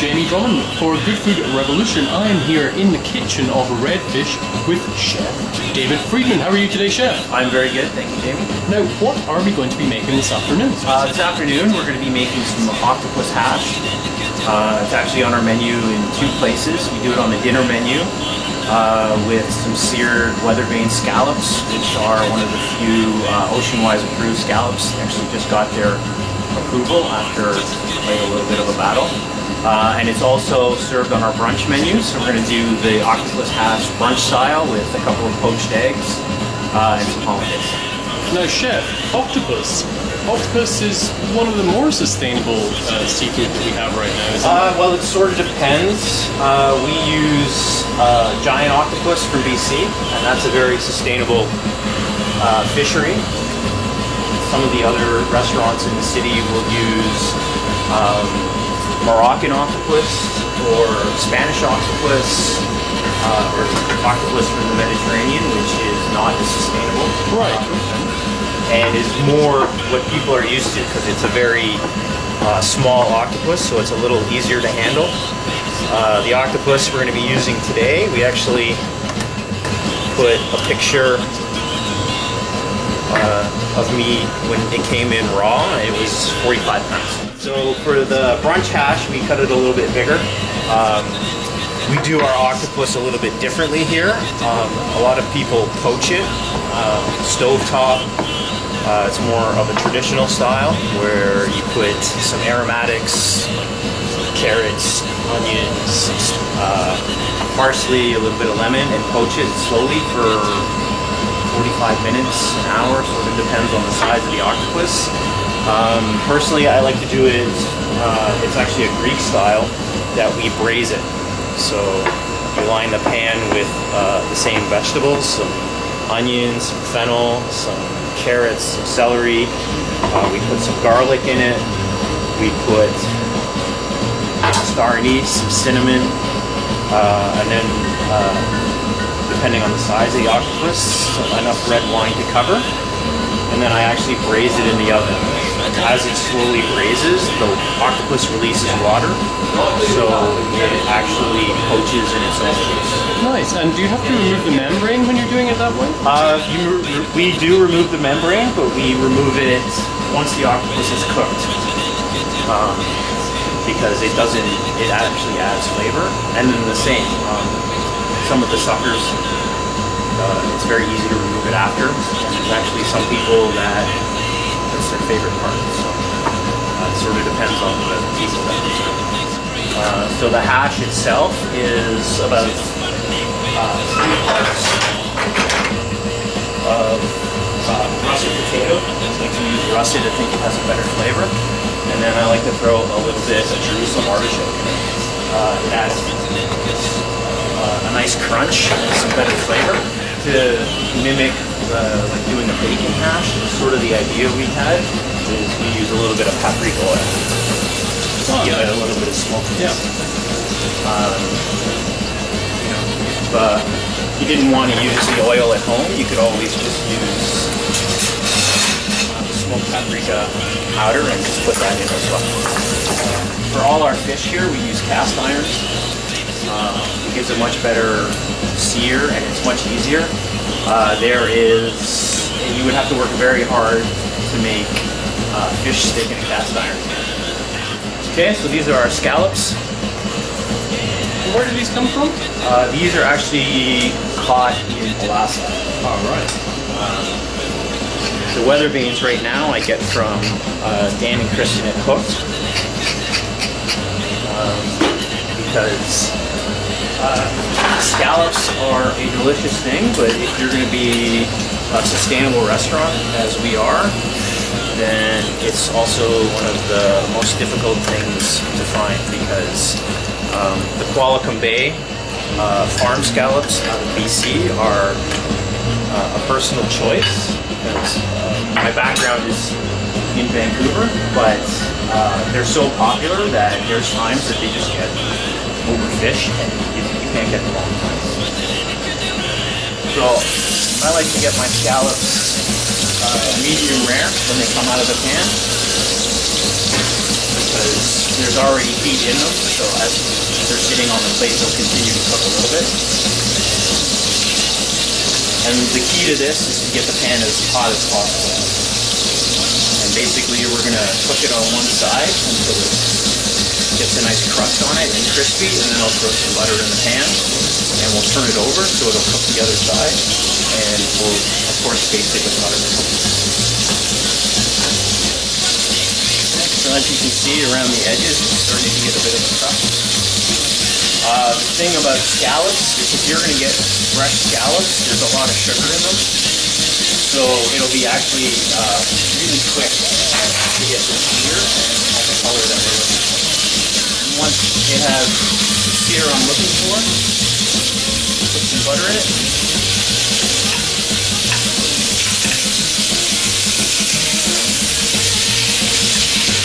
Jamie Drummond. For Good Food Revolution, I am here in the kitchen of Redfish with Chef David Friedman. How are you today, Chef? I'm very good, thank you, Jamie. Now, what are we going to be making this afternoon? This afternoon, we're going to be making some octopus hash. It's actually on our menu in two places. We do it on the dinner menu with some seared weathervane scallops, which are one of the few Oceanwise approved scallops. They actually just got their approval after quite a little bit of a battle. And it's also served on our brunch menu, so we're going to do the octopus hash brunch style with a couple of poached eggs and some hollandaise. Now, Chef, octopus. Octopus is one of the more sustainable seafood that we have right now, isn't it? Well, it sort of depends. We use giant octopus from BC, and that's a very sustainable fishery. Some of the other restaurants in the city will use Moroccan octopus or Spanish octopus or octopus from the Mediterranean, which is not as sustainable. Right. And is more what people are used to because it's a very small octopus, so it's a little easier to handle. The octopus we're going to be using today, we actually put a picture of me when it came in raw. It was 45 pounds. So for the brunch hash, we cut it a little bit bigger. We do our octopus a little bit differently here. A lot of people poach it, stovetop. It's more of a traditional style where you put some aromatics, carrots, onions, parsley, a little bit of lemon, and poach it slowly for 45 minutes, an hour, sort of depends on the size of the octopus. Personally, I like to do it, it's actually a Greek style, that we braise it. So you line the pan with the same vegetables, some onions, some fennel, some carrots, some celery. We put some garlic in it. We put star anise, some cinnamon, and then depending on the size of the octopus, enough red wine to cover. And then I actually braise it in the oven. As it slowly braises, the octopus releases water, so it actually poaches in its own juice. Nice. And do you have to remove the membrane when you're doing it that way? We do remove the membrane, but we remove it once the octopus is cooked, because it actually adds flavor. And then the same, some of the suckers, it's very easy to remove it after. And there's actually some people that that's their favorite part. So it sort of depends on the people that they serve. So the hash itself is about 3 parts of russet potato. I like to use russet, I think it has a better flavor. And then I like to throw a little bit of Jerusalem artichoke in it. It adds a nice crunch and some better flavor. To mimic like doing a bacon hash, sort of the idea we had is we use a little bit of paprika oil to give it a little bit of smokiness. Yeah. If you didn't want to use the oil at home, you could always just use smoked paprika powder and just put that in as well. For all our fish here, we use cast irons. It gives a much better sear and it's much easier. You would have to work very hard to make fish stick in a cast iron. Okay, so these are our scallops. Where do these come from? These are actually caught in Alaska. All right. The weather vanes right now I get from Dan and Kristen at Hooked, because scallops are a delicious thing, but if you're going to be a sustainable restaurant, as we are, then it's also one of the most difficult things to find, because the Qualicum Bay farm scallops out of BC are a personal choice, because my background is in Vancouver, but they're so popular that there's times that they just get overfished and you can't get them all the time. So I like to get my scallops medium rare when they come out of the pan. because there's already heat in them, so as they're sitting on the plate, they'll continue to cook a little bit. And the key to this is to get the pan as hot as possible. And basically we're going to cook it on one side until it gets a nice crust on it and crispy, and then I'll throw some butter in the pan and we'll turn it over so it'll cook the other side, and we'll of course baste it with butter. So as you can see around the edges, it's starting to get a bit of a crust. The thing about scallops is if you're going to get fresh scallops, there's a lot of sugar in them. So it'll be actually really quick to get the sear and the color that we're looking for. And once it has the sear I'm looking for, put some butter in it.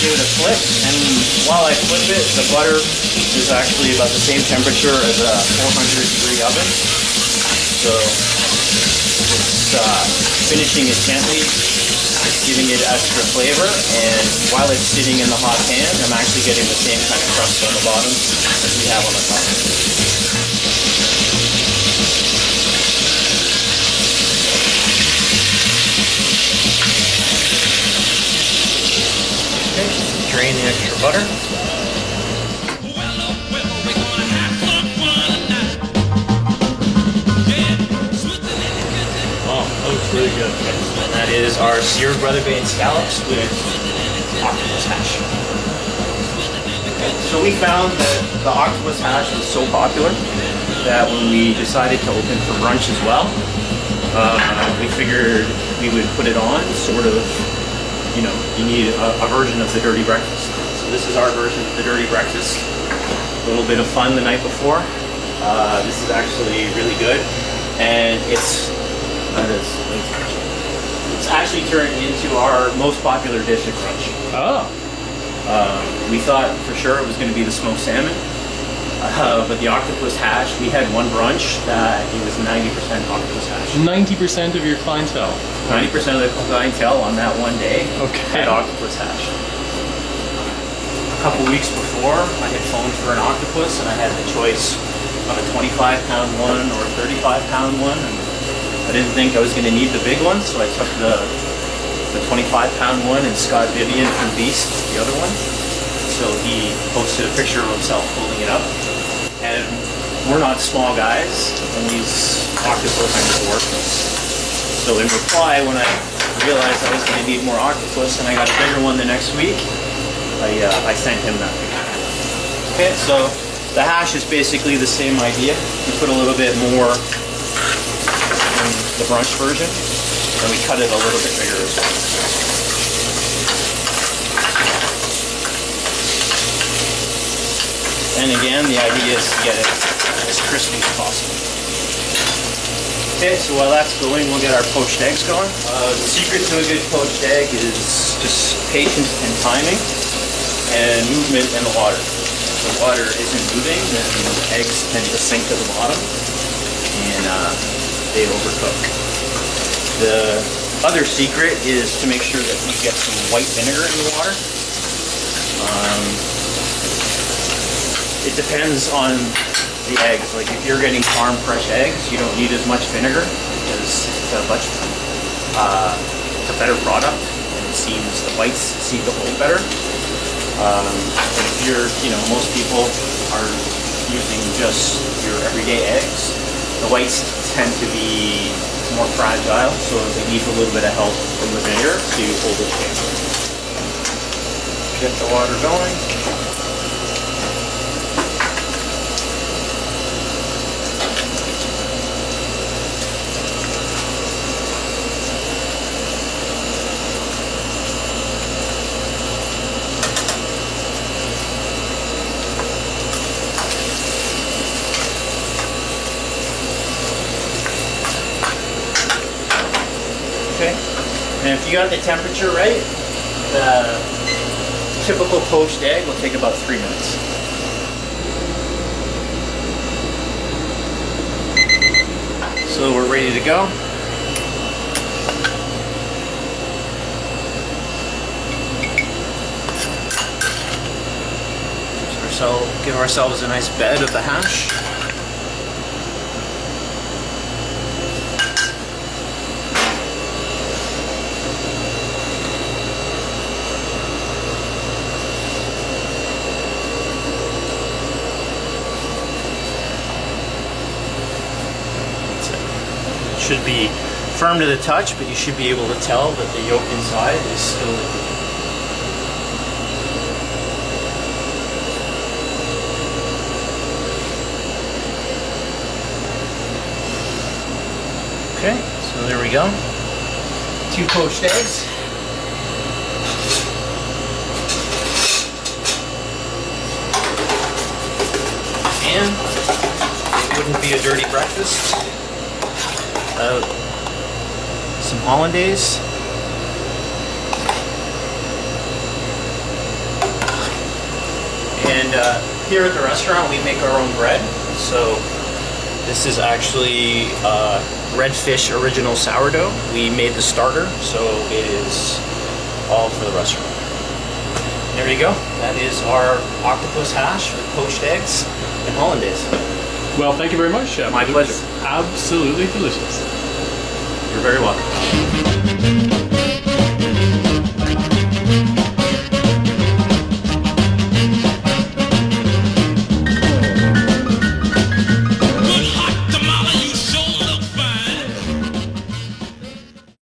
Give it a flip, and while I flip it, the butter is actually about the same temperature as a 400-degree oven. So it's finishing it gently, it's giving it extra flavor, and while it's sitting in the hot pan, I'm actually getting the same kind of crust on the bottom as we have on the top. Drain the extra butter. Oh, that looks really good. And that is our seared weathervane scallops with octopus hash. So we found that the octopus hash was so popular that when we decided to open for brunch as well, we figured we would put it on sort of, you know, you need a version of the dirty breakfast. So this is our version of the dirty breakfast. A little bit of fun the night before. This is actually really good, and it's actually turned into our most popular dish at brunch. Oh. We thought for sure it was going to be the smoked salmon, but the octopus hash, we had one brunch that it was 90% octopus hash. 90% of your clientele. 90% of the clientele on that one day Okay. had octopus hash. A couple weeks before, I had phoned for an octopus, and I had the choice of a 25-pound one or a 35-pound one. And I didn't think I was going to need the big one, so I took the 25-pound one, and Scott Vivian from Beast, the other one. So he posted a picture of himself holding it up. And we're not small guys, and these octopus are worthless. So in reply, when I realized I was going to need more octopus and I got a bigger one the next week, I sent him that picture. Okay, so the hash is basically the same idea. We put a little bit more in the brunch version, and we cut it a little bit bigger as well. And again, the idea is to get it as crispy as possible. Okay, so while that's going, we'll get our poached eggs going. The secret to a good poached egg is just patience and timing and movement in the water. If the water isn't moving, then the eggs tend to sink to the bottom and they overcook. The other secret is to make sure that you get some white vinegar in the water. It depends on the eggs. Like if you're getting farm fresh eggs, you don't need as much vinegar because it's a better product, and it seems the whites seem to hold better. If you're, most people are using just your everyday eggs, the whites tend to be more fragile, so they need a little bit of help from the vinegar to hold it together. Get the water going. Okay, and if you got the temperature right, the typical poached egg will take about 3 minutes. So we're ready to go. So give ourselves a nice bed of the hash. It should be firm to the touch, but you should be able to tell that the yolk inside is still liquid. Okay, so there we go. 2 poached eggs. And it wouldn't be a dirty breakfast without some hollandaise. And here at the restaurant we make our own bread. So this is actually Redfish original sourdough. We made the starter, so it is all for the restaurant. There you go. That is our octopus hash with poached eggs and hollandaise. Well, thank you very much, Chef. My pleasure. Absolutely delicious. You're very welcome.